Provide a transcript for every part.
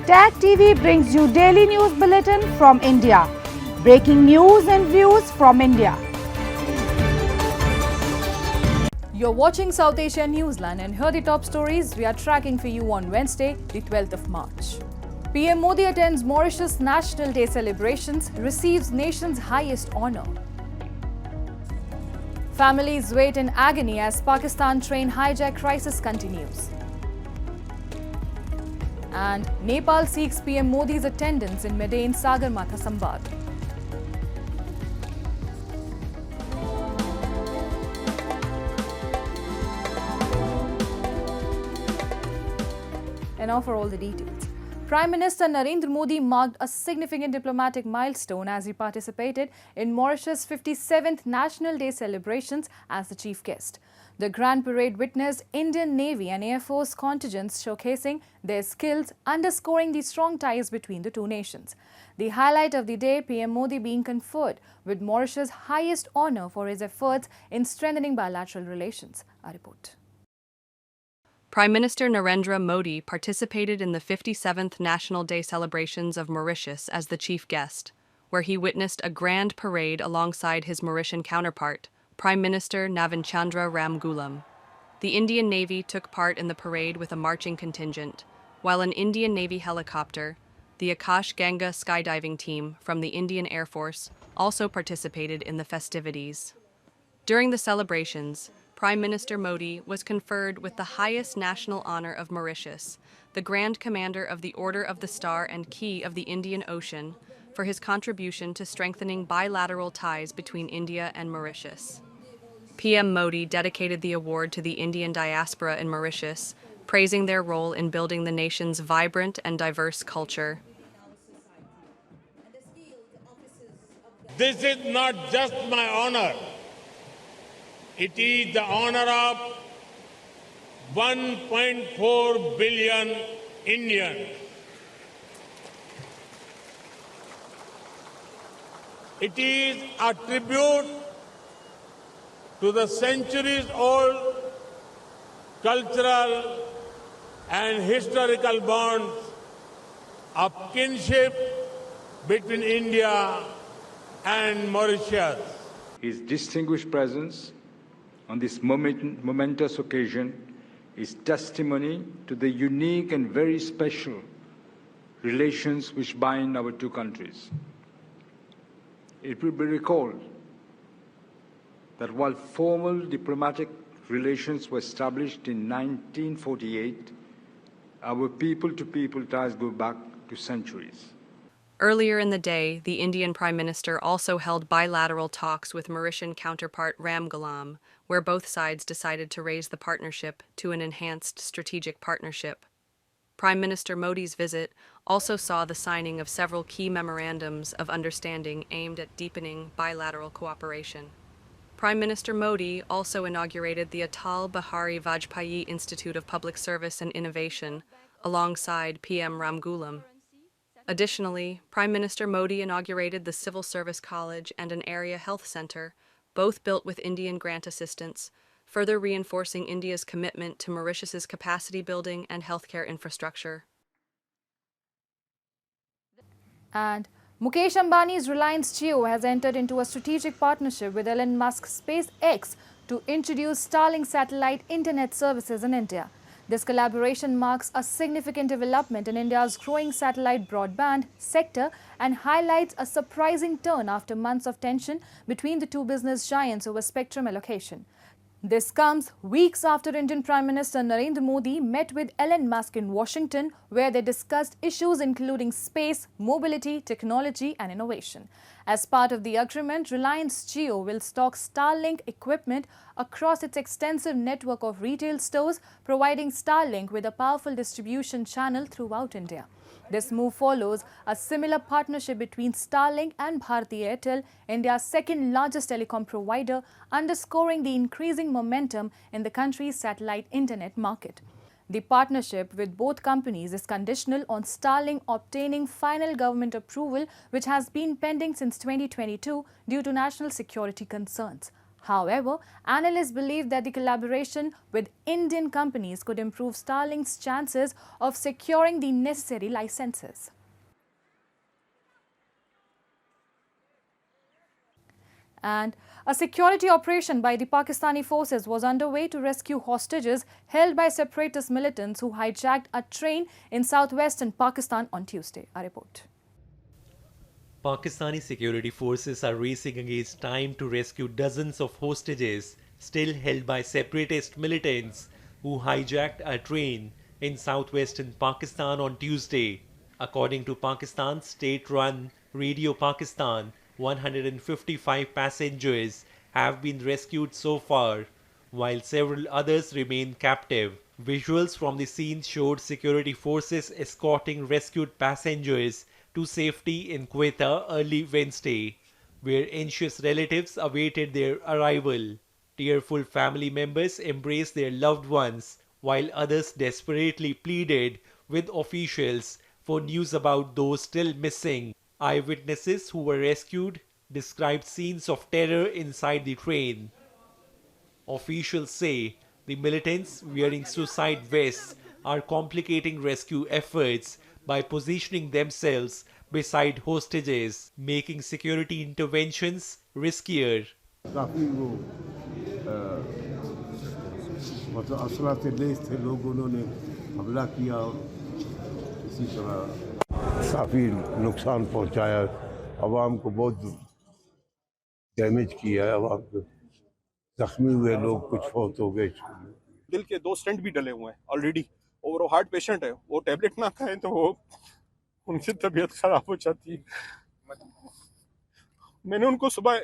Tag TV brings you daily news bulletin from India. Breaking news and views from India. You're watching South Asia NEWSLINE and here are the top stories we are tracking for you on Wednesday, the 12th of March. PM Modi attends Mauritius National Day celebrations, receives nation's highest honor. Families wait in agony as Pakistan train hijack crisis continues. And Nepal seeks PM Modi's attendance in Medain Sagarmatha Samvad. And now for all the details. Prime Minister Narendra Modi marked a significant diplomatic milestone as he participated in Mauritius' 57th National Day celebrations as the chief guest. The Grand Parade witnessed Indian Navy and Air Force contingents showcasing their skills, underscoring the strong ties between the two nations. The highlight of the day, PM Modi being conferred with Mauritius' highest honor for his efforts in strengthening bilateral relations. A report. Prime Minister Narendra Modi participated in the 57th National Day celebrations of Mauritius as the chief guest, where he witnessed a grand parade alongside his Mauritian counterpart, Prime Minister Navinchandra Ramgoolam. The Indian Navy took part in the parade with a marching contingent, while an Indian Navy helicopter, the Akash Ganga skydiving team from the Indian Air Force, also participated in the festivities. During the celebrations, Prime Minister Modi was conferred with the highest national honor of Mauritius, the Grand Commander of the Order of the Star and Key of the Indian Ocean, for his contribution to strengthening bilateral ties between India and Mauritius. PM Modi dedicated the award to the Indian diaspora in Mauritius, praising their role in building the nation's vibrant and diverse culture. This is not just my honor. It is the honor of 1.4 billion Indians. It is a tribute to the centuries-old cultural and historical bonds of kinship between India and Mauritius. His distinguished presence on this momentous occasion is testimony to the unique and very special relations which bind our two countries. It will be recalled that while formal diplomatic relations were established in 1948, our people-to-people ties go back to centuries. Earlier in the day, the Indian Prime Minister also held bilateral talks with Mauritian counterpart Ramgoolam, where both sides decided to raise the partnership to an enhanced strategic partnership. Prime Minister Modi's visit also saw the signing of several key memorandums of understanding aimed at deepening bilateral cooperation. Prime Minister Modi also inaugurated the Atal Bihari Vajpayee Institute of Public Service and Innovation alongside PM Ramgoolam. Additionally, Prime Minister Modi inaugurated the Civil Service College and an area health center, both built with Indian grant assistance, further reinforcing India's commitment to Mauritius's capacity building and healthcare infrastructure. And Mukesh Ambani's Reliance Jio has entered into a strategic partnership with Elon Musk's SpaceX to introduce Starlink satellite internet services in India. This collaboration marks a significant development in India's growing satellite broadband sector and highlights a surprising turn after months of tension between the two business giants over spectrum allocation. This comes weeks after Indian Prime Minister Narendra Modi met with Elon Musk in Washington, where they discussed issues including space, mobility, technology and innovation. As part of the agreement, Reliance Jio will stock Starlink equipment across its extensive network of retail stores, providing Starlink with a powerful distribution channel throughout India. This move follows a similar partnership between Starlink and Bharti Airtel, India's second largest telecom provider, underscoring the increasing momentum in the country's satellite internet market. The partnership with both companies is conditional on Starlink obtaining final government approval, which has been pending since 2022 due to national security concerns. However, analysts believe that the collaboration with Indian companies could improve Starlink's chances of securing the necessary licenses. And a security operation by the Pakistani forces was underway to rescue hostages held by separatist militants who hijacked a train in southwestern Pakistan on Tuesday. A report. Pakistani security forces are racing against time to rescue dozens of hostages still held by separatist militants who hijacked a train in southwestern Pakistan on Tuesday. According to Pakistan's state-run Radio Pakistan, 155 passengers have been rescued so far, while several others remain captive. Visuals from the scene showed security forces escorting rescued passengers to safety in Quetta early Wednesday, where anxious relatives awaited their arrival. Tearful family members embraced their loved ones, while others desperately pleaded with officials for news about those still missing. Eyewitnesses who were rescued described scenes of terror inside the train. Officials say the militants wearing suicide vests are complicating rescue efforts by positioning themselves beside hostages, making security interventions riskier. काफ़ी वो मतलब असला से less थे लोग, उन्होंने हमला किया और इसी तरह काफ़ी नुकसान पहुंचाया, आवाम को बहुत डैमेज किया है, आवाम को जख्मी हुए लोग, कुछ फौत हो गए। दिल के 2 स्टेंट भी डले हुए हैं ऑलरेडी, और वो हार्ट पेशेंट है, वो टैबलेट ना खाएं तो वो उनकी तबीयत खराब हो जाती है। मैंने उनको सुबह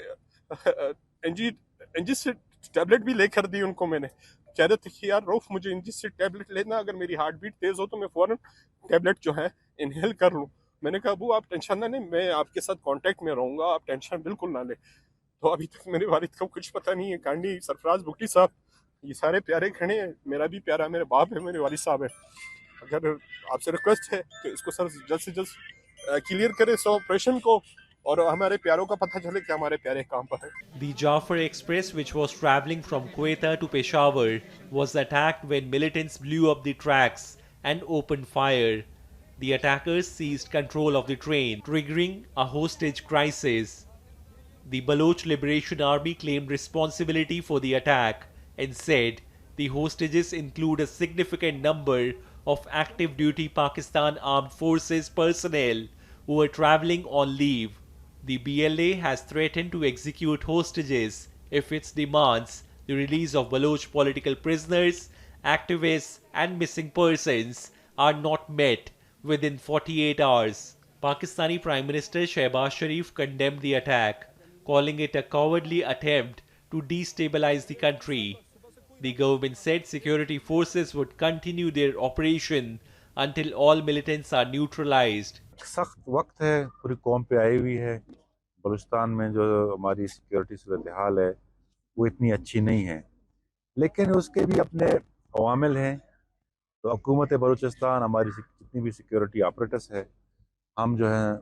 एनजी से टैबलेट भी लेकर दी उनको। मैंने कह रहे थे कि यार रऊफ, मुझे एनजी से टैबलेट लेना, अगर मेरी हार्ट बीट तेज़ हो तो मैं फ़ौरन टैबलेट जो है इनहेल कर लूँ। मैंने कहा अबू आप टेंशन ना लें, मैं आपके साथ कांटेक्ट में रहूँगा, आप टेंशन बिल्कुल ना लें। तो अभी तक मेरे वालिद को कुछ पता नहीं है। कांडी सरफराज बुकटी साहब, ये सारे प्यारे खड़े हैं, मेरा भी प्यारा मेरे बाप है, मेरे वालिद साहब है। अगर आपसे रिक्वेस्ट है कि इसको सर जल्द से जल्द क्लियर करें इस ऑपरेशन को, और हमारे प्यारों का पता चले कि हमारे प्यारे कहाँ पर है। The Jafar Express, which was traveling from Quetta to Peshawar, was attacked when militants blew up the tracks and opened fire. The attackers seized control of the train, triggering a hostage crisis. The Baloch Liberation Army claimed responsibility for the attack and said the hostages include a significant number of active duty Pakistan Armed Forces personnel who were traveling on leave. The BLA has threatened to execute hostages if it demands the release of Baloch political prisoners, activists, and missing persons are not met within 48 hours. Pakistani Prime Minister Shehbaz Sharif condemned the attack, calling it a cowardly attempt to destabilize the country. The government said security forces would continue their operation until all militants are neutralized. सख्त वक्त है, पूरी कौम पे आई हुई है। बलूचिस्तान में जो हमारी सिक्योरिटी सूरत हाल है वो इतनी अच्छी नहीं है, लेकिन उसके भी अपने अवामिल हैं। तो हुकूमत बलूचिस्तान, हमारी जितनी भी सिक्योरिटी ऑपरेटर्स है, हम जो है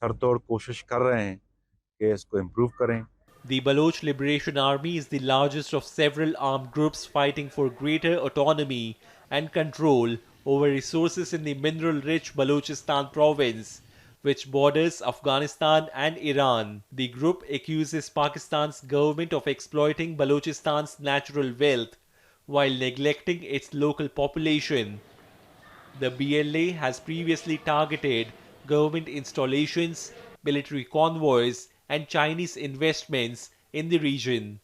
सरतोड़ कोशिश कर रहे हैं कि इसको इम्प्रूव करें। The Baloch Liberation Army is the largest of several armed groups fighting for greater autonomy and control over resources in the mineral-rich Balochistan province, which borders Afghanistan and Iran. The group accuses Pakistan's government of exploiting Balochistan's natural wealth while neglecting its local population. The BLA has previously targeted government installations, military convoys, and Chinese investments in the region.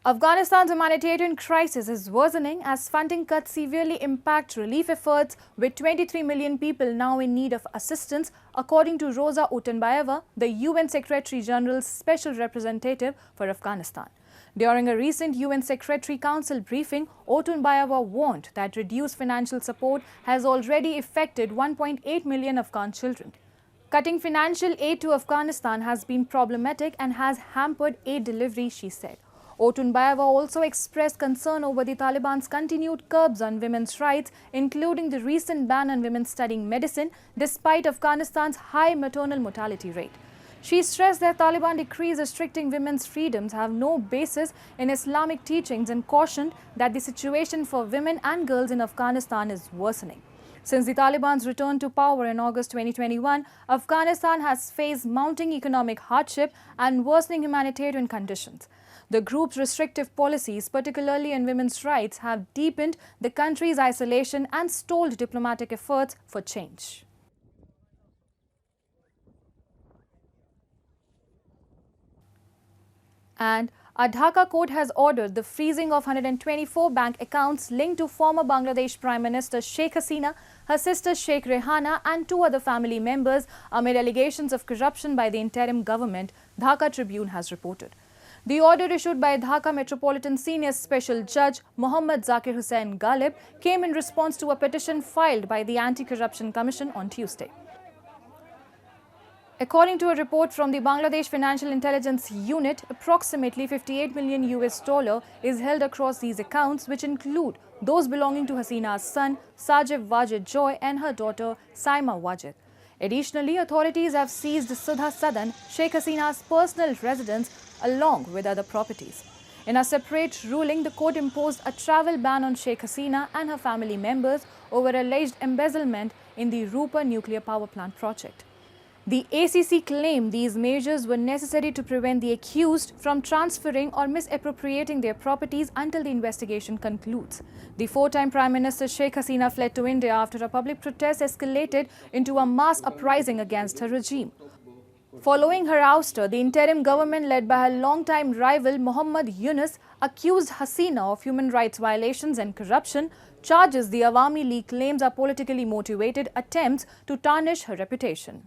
Afghanistan's humanitarian crisis is worsening as funding cuts severely impact relief efforts, with 23 million people now in need of assistance, according to Rosa Otunbayeva, the UN Secretary General's special representative for Afghanistan. During a recent UN Secretary Council briefing, Otunbayeva warned that reduced financial support has already affected 1.8 million Afghan children. Cutting financial aid to Afghanistan has been problematic and has hampered aid delivery, she said. Otunbayeva also expressed concern over the Taliban's continued curbs on women's rights, including the recent ban on women studying medicine, despite Afghanistan's high maternal mortality rate. She stressed that Taliban decrees restricting women's freedoms have no basis in Islamic teachings and cautioned that the situation for women and girls in Afghanistan is worsening. Since the Taliban's return to power in August 2021, Afghanistan has faced mounting economic hardship and worsening humanitarian conditions. The group's restrictive policies, particularly in women's rights, have deepened the country's isolation and stalled diplomatic efforts for change. And a Dhaka court has ordered the freezing of 124 bank accounts linked to former Bangladesh Prime Minister Sheikh Hasina, her sister Sheikh Rehana and 2 other family members amid allegations of corruption by the interim government, Dhaka Tribune has reported. The order issued by Dhaka Metropolitan Senior Special Judge Mohammad Zakir Hussain Ghalib came in response to a petition filed by the Anti-Corruption Commission on Tuesday. According to a report from the Bangladesh Financial Intelligence Unit, approximately $58 million is held across these accounts, which include those belonging to Hasina's son, Sajib Wajid Joy, and her daughter, Saima Wajid. Additionally, authorities have seized Sudha Sadan, Sheikh Hasina's personal residence, along with other properties. In a separate ruling, the court imposed a travel ban on Sheikh Hasina and her family members over alleged embezzlement in the Rupa nuclear power plant project. The ACC claimed these measures were necessary to prevent the accused from transferring or misappropriating their properties until the investigation concludes. The 4-time Prime Minister Sheikh Hasina fled to India after a public protest escalated into a mass uprising against her regime. Following her ouster, the interim government led by her longtime rival Muhammad Yunus accused Hasina of human rights violations and corruption. Charges the Awami League claims are politically motivated attempts to tarnish her reputation.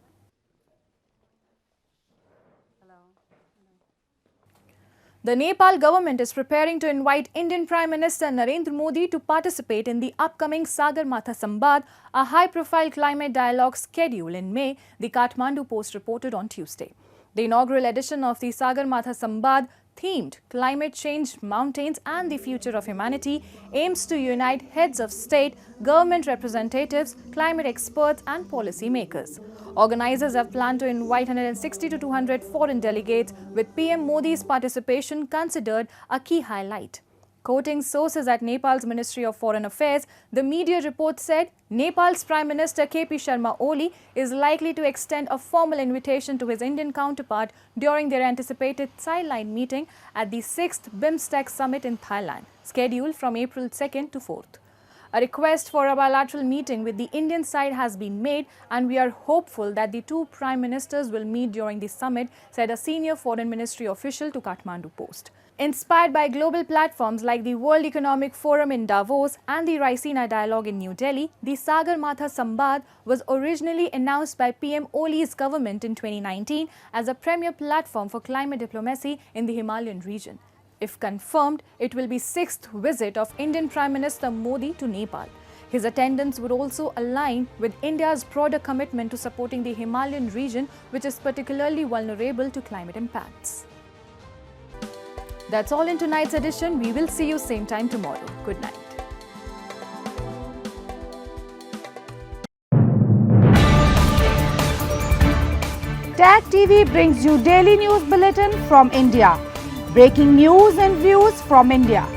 The Nepal government is preparing to invite Indian Prime Minister Narendra Modi to participate in the upcoming Sagarmatha Samvad, a high-profile climate dialogue scheduled in May, the Kathmandu Post reported on Tuesday. The inaugural edition of the Sagarmatha Samvad, themed Climate Change, Mountains and the Future of Humanity, aims to unite heads of state, government representatives, climate experts and policy makers. Organizers have planned to invite 160 to 200 foreign delegates, with PM Modi's participation considered a key highlight. Quoting sources at Nepal's Ministry of Foreign Affairs, the media report said Nepal's Prime Minister KP Sharma Oli is likely to extend a formal invitation to his Indian counterpart during their anticipated sideline meeting at the 6th BIMSTEC summit in Thailand, scheduled from April 2nd to 4th. A request for a bilateral meeting with the Indian side has been made, and we are hopeful that the 2 prime ministers will meet during the summit, said a senior foreign ministry official to Kathmandu Post. Inspired by global platforms like the World Economic Forum in Davos and the Raisina Dialogue in New Delhi, the Sagarmatha Samvad was originally announced by PM Oli's government in 2019 as a premier platform for climate diplomacy in the Himalayan region. If confirmed, it will be 6th visit of Indian Prime Minister Modi to Nepal. His attendance would also align with India's broader commitment to supporting the Himalayan region, which is particularly vulnerable to climate impacts. That's all in tonight's edition. We will see you same time tomorrow. Good night. Tag TV brings you daily news bulletin from India. Breaking news and views from India.